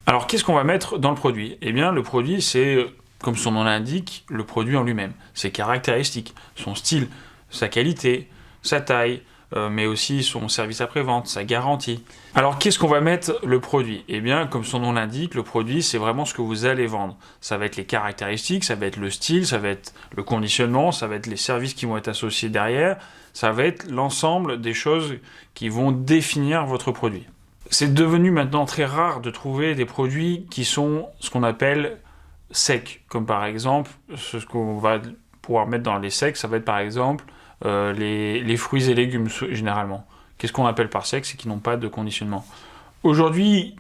Alors, qu'est-ce qu'on va mettre dans le produit? Eh bien, le produit, c'est, comme son nom l'indique, le produit en lui-même. Ses caractéristiques, son style, sa qualité, sa taille, mais aussi son service après-vente, sa garantie. Alors, qu'est-ce qu'on va mettre le produit? Eh bien, comme son nom l'indique, le produit, c'est vraiment ce que vous allez vendre. Ça va être les caractéristiques, ça va être le style, ça va être le conditionnement, ça va être les services qui vont être associés derrière, ça va être l'ensemble des choses qui vont définir votre produit. C'est devenu maintenant très rare de trouver des produits qui sont ce qu'on appelle secs, comme par exemple, ce qu'on va pouvoir mettre dans les secs, ça va être par exemple les fruits et légumes généralement. Qu'est-ce qu'on appelle par sec? C'est qu'ils n'ont pas de conditionnement. Aujourd'hui,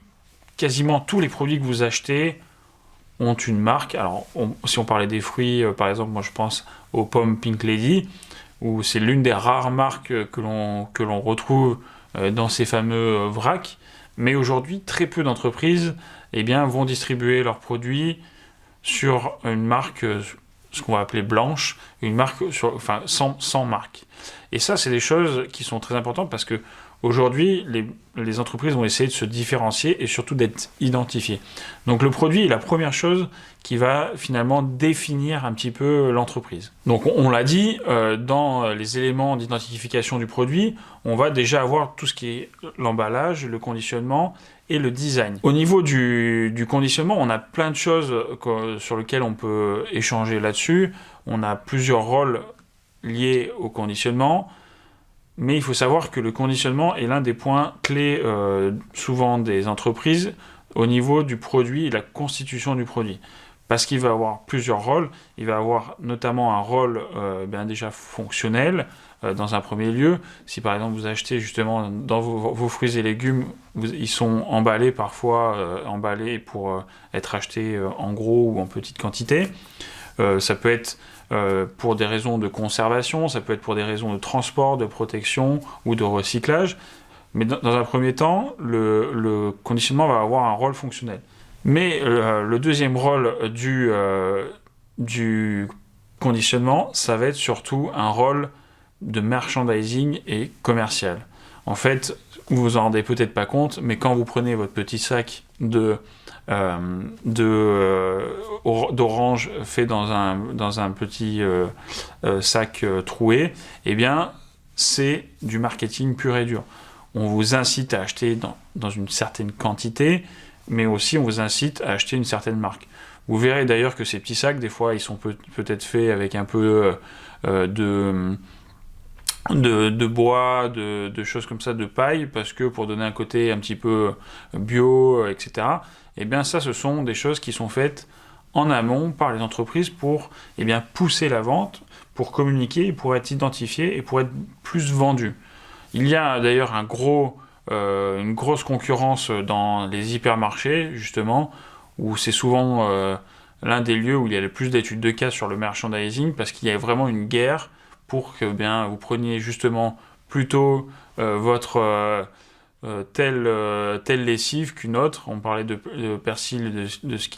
quasiment tous les produits que vous achetez ont une marque. Alors, si on parlait des fruits, par exemple, moi je pense aux pommes Pink Lady, où c'est l'une des rares marques que l'on retrouve dans ces fameux vracs. Mais aujourd'hui, très peu d'entreprises vont distribuer leurs produits sur une marque, ce qu'on va appeler blanche, une marque sans marque. Et ça, c'est des choses qui sont très importantes parce que aujourd'hui, les entreprises vont essayer de se différencier et surtout d'être identifiées. Donc le produit est la première chose qui va finalement définir un petit peu l'entreprise. Donc on l'a dit, dans les éléments d'identification du produit, on va déjà avoir tout ce qui est l'emballage, le conditionnement et le design. Au niveau du conditionnement, on a plein de choses sur lesquelles on peut échanger là-dessus. On a plusieurs rôles liés au conditionnement. Mais il faut savoir que le conditionnement est l'un des points clés souvent des entreprises au niveau du produit et de la constitution du produit. Parce qu'il va avoir plusieurs rôles. Il va avoir notamment un rôle déjà fonctionnel dans un premier lieu. Si par exemple vous achetez justement dans vos fruits et légumes, ils sont emballés parfois, emballés pour être achetés en gros ou en petite quantité. Ça peut être pour des raisons de conservation, ça peut être pour des raisons de transport, de protection ou de recyclage. Mais dans un premier temps, le conditionnement va avoir un rôle fonctionnel. Mais le deuxième rôle du conditionnement, ça va être surtout un rôle de merchandising et commercial. En fait, vous vous en rendez peut-être pas compte, mais quand vous prenez votre petit sac d'orange fait dans un petit sac troué, eh bien, c'est du marketing pur et dur. On vous incite à acheter dans une certaine quantité, mais aussi on vous incite à acheter une certaine marque. Vous verrez d'ailleurs que ces petits sacs, des fois, ils sont peut-être faits avec un peu de bois, de choses comme ça, de paille, parce que pour donner un côté un petit peu bio, etc. Eh bien ça, ce sont des choses qui sont faites en amont par les entreprises pour pousser la vente, pour communiquer, pour être identifié et pour être plus vendu. Il y a d'ailleurs une grosse concurrence dans les hypermarchés, justement, où c'est souvent l'un des lieux où il y a le plus d'études de cas sur le merchandising, parce qu'il y a vraiment une guerre pour que vous preniez justement plutôt votre telle lessive qu'une autre. On parlait de persil,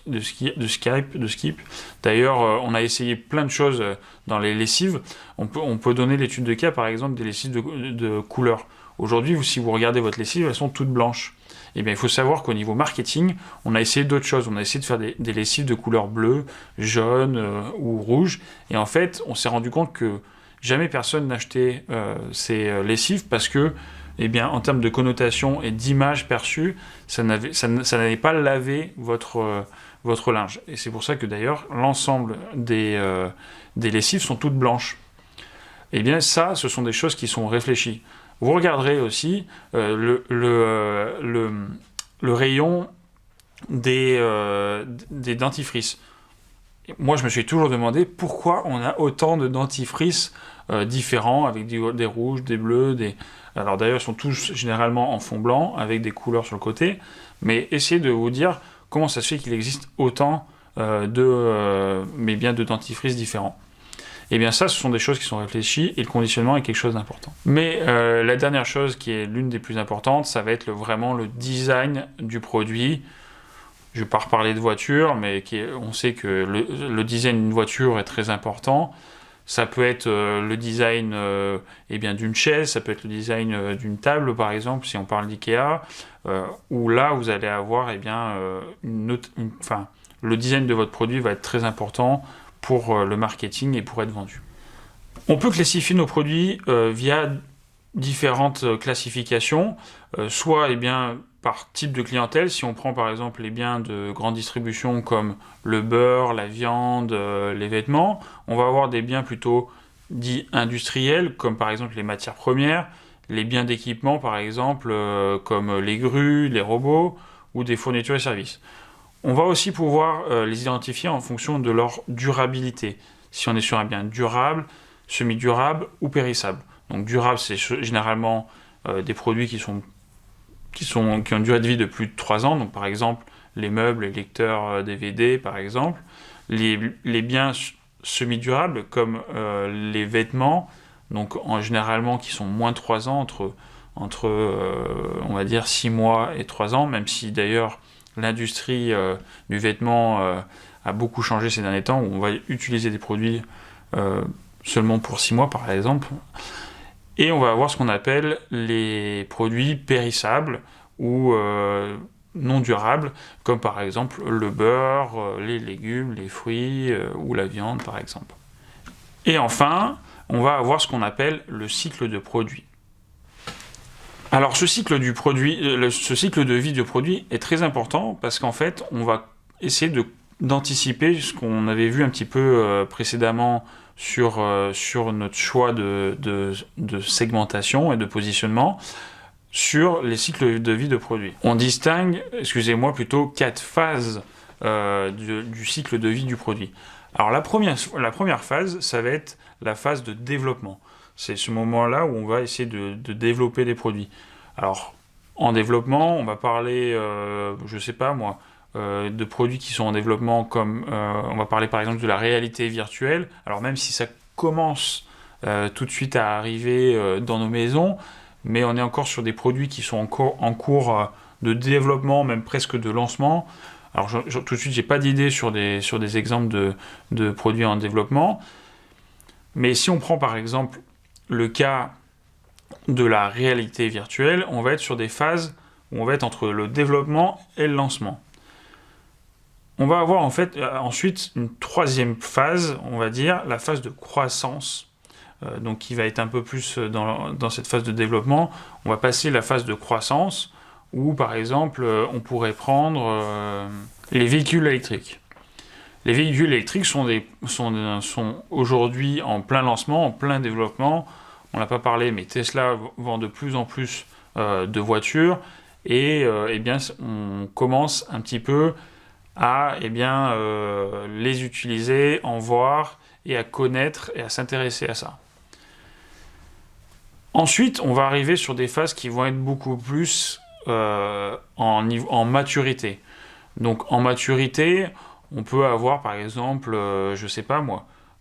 de skip. D'ailleurs, on a essayé plein de choses dans les lessives. On peut donner l'étude de cas, par exemple, des lessives de couleur. Aujourd'hui, si vous regardez votre lessive, elles sont toutes blanches. Eh bien, il faut savoir qu'au niveau marketing, on a essayé d'autres choses. On a essayé de faire des lessives de couleur bleue, jaune ou rouge. Et en fait, on s'est rendu compte que jamais personne n'achetait ces lessives parce que, en termes de connotation et d'image perçue, ça n'allait pas laver votre linge. Et c'est pour ça que d'ailleurs, l'ensemble des lessives sont toutes blanches. Eh bien, ça, ce sont des choses qui sont réfléchies. Vous regarderez aussi le rayon des dentifrices. Moi, je me suis toujours demandé pourquoi on a autant de dentifrices différents, avec des rouges, des bleus, Alors d'ailleurs, ils sont tous généralement en fond blanc, avec des couleurs sur le côté, mais essayez de vous dire comment ça se fait qu'il existe autant de dentifrices différents. Eh bien ça, ce sont des choses qui sont réfléchies, et le conditionnement est quelque chose d'important. Mais la dernière chose qui est l'une des plus importantes, ça va être vraiment le design du produit. Je ne vais pas reparler de voiture, mais on sait que le design d'une voiture est très important. Ça peut être le design d'une chaise, ça peut être le design d'une table, par exemple, si on parle d'IKEA, où là, vous allez avoir le design de votre produit va être très important pour le marketing et pour être vendu. On peut classifier nos produits via différentes classifications, soit par type de clientèle. Si on prend par exemple les biens de grande distribution comme le beurre, la viande, les vêtements, on va avoir des biens plutôt dits industriels, comme par exemple les matières premières, les biens d'équipement par exemple, comme les grues, les robots, ou des fournitures et services. On va aussi pouvoir les identifier en fonction de leur durabilité. Si on est sur un bien durable, semi-durable ou périssable. Donc durable, c'est généralement des produits qui ont une durée de vie de plus de 3 ans. Donc par exemple, les meubles, les lecteurs DVD, par exemple. Les biens semi-durables, comme les vêtements, donc généralement qui sont moins de 3 ans, entre on va dire 6 mois et 3 ans, même si d'ailleurs l'industrie du vêtement a beaucoup changé ces derniers temps, où on va utiliser des produits seulement pour 6 mois par exemple. Et on va avoir ce qu'on appelle les produits périssables ou non durables, comme par exemple le beurre, les légumes, les fruits ou la viande par exemple. Et enfin, on va avoir ce qu'on appelle le cycle de produit. Alors ce cycle de vie du produit est très important parce qu'en fait, on va essayer d'anticiper ce qu'on avait vu un petit peu précédemment sur notre choix de segmentation et de positionnement sur les cycles de vie de produits. On distingue, plutôt 4 phases du cycle de vie du produit. Alors la première phase, ça va être la phase de développement. C'est ce moment-là où on va essayer de développer des produits. Alors en développement, on va parler, de produits qui sont en développement, comme on va parler par exemple de la réalité virtuelle. Alors même si ça commence tout de suite à arriver dans nos maisons, mais on est encore sur des produits qui sont encore en cours de développement, même presque de lancement. Alors tout de suite, j'ai pas d'idée sur des exemples de produits en développement, mais si on prend par exemple le cas de la réalité virtuelle, on va être sur des phases où on va être entre le développement et le lancement. On va avoir ensuite une troisième phase, on va dire, la phase de croissance, donc qui va être un peu plus dans cette phase de développement. On va passer la phase de croissance, où par exemple, on pourrait prendre les véhicules électriques. Les véhicules électriques sont aujourd'hui en plein lancement, en plein développement. On n'a pas parlé, mais Tesla vend de plus en plus de voitures, et on commence un petit peu à les utiliser, en voir et à connaître et à s'intéresser à ça. Ensuite, on va arriver sur des phases qui vont être beaucoup plus en maturité. Donc en maturité, on peut avoir par exemple,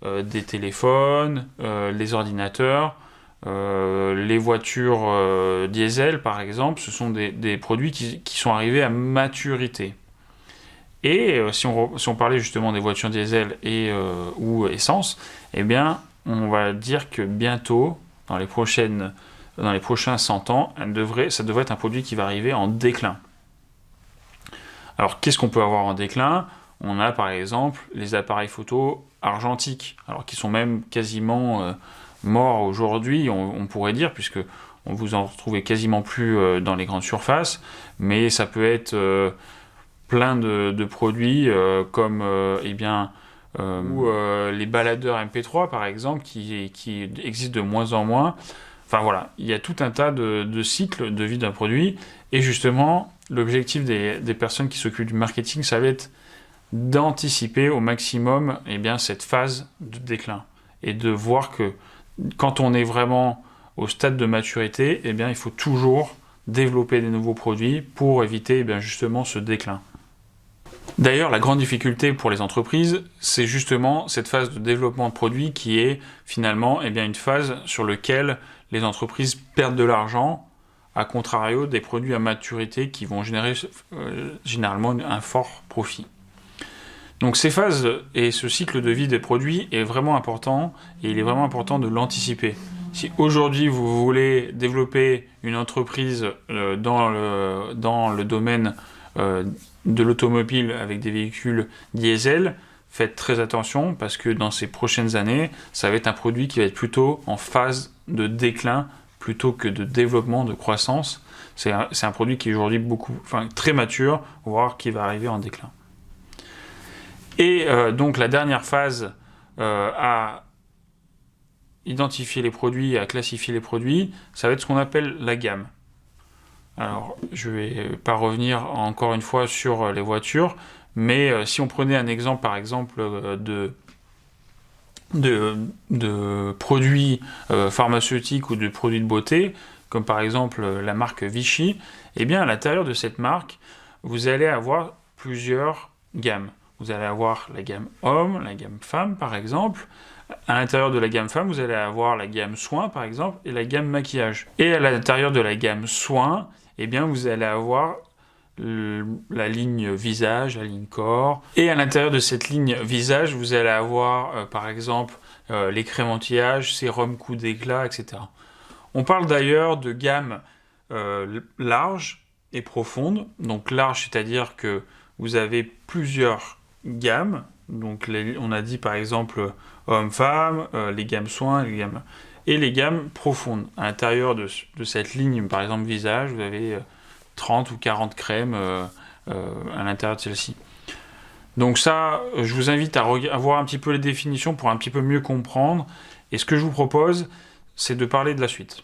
des téléphones, les ordinateurs, les voitures diesel par exemple. Ce sont des produits qui sont arrivés à maturité. Et si on parlait justement des voitures diesel ou essence, on va dire que bientôt, dans les prochains 100 ans, ça devrait être un produit qui va arriver en déclin. Alors qu'est-ce qu'on peut avoir en déclin ? On a par exemple les appareils photo argentiques, alors qui sont même quasiment morts aujourd'hui, on pourrait dire, puisque vous en retrouvez quasiment plus dans les grandes surfaces, mais ça peut être plein de produits comme les baladeurs MP3 par exemple, qui existent de moins en moins. Enfin voilà, il y a tout un tas de cycles de vie d'un produit, et justement l'objectif des personnes qui s'occupent du marketing, ça va être d'anticiper au maximum cette phase de déclin, et de voir que quand on est vraiment au stade de maturité, il faut toujours développer des nouveaux produits pour éviter justement ce déclin. D'ailleurs, la grande difficulté pour les entreprises, c'est justement cette phase de développement de produits qui est finalement une phase sur laquelle les entreprises perdent de l'argent, à contrario des produits à maturité qui vont générer généralement un fort profit. Donc ces phases et ce cycle de vie des produits est vraiment important, et il est vraiment important de l'anticiper. Si aujourd'hui vous voulez développer une entreprise dans le domaine de l'automobile avec des véhicules diesel, faites très attention parce que dans ces prochaines années, ça va être un produit qui va être plutôt en phase de déclin plutôt que de développement, de croissance. C'est un produit qui est aujourd'hui très mature, voire qui va arriver en déclin. Et donc la dernière phase à identifier les produits, à classifier les produits, ça va être ce qu'on appelle la gamme. Alors, je ne vais pas revenir encore une fois sur les voitures, mais si on prenait un exemple, par exemple, de produits pharmaceutiques ou de produits de beauté, comme par exemple la marque Vichy, eh bien à l'intérieur de cette marque, vous allez avoir plusieurs gammes. Vous allez avoir la gamme homme, la gamme femme par exemple. À l'intérieur de la gamme femme, vous allez avoir la gamme soins par exemple et la gamme maquillage. Et à l'intérieur de la gamme soins, eh bien vous allez avoir la ligne visage, la ligne corps. Et à l'intérieur de cette ligne visage, vous allez avoir par exemple les crèmes anti-âge, sérum coup d'éclat, etc. On parle d'ailleurs de gamme large et profonde. Donc large, c'est-à-dire que vous avez plusieurs gammes. Donc on a dit par exemple homme-femme, les gammes soins, et les gammes profondes. À l'intérieur de cette ligne, par exemple visage, vous avez 30 ou 40 crèmes à l'intérieur de celle-ci. Donc ça, je vous invite à voir un petit peu les définitions pour un petit peu mieux comprendre. Et ce que je vous propose, c'est de parler de la suite.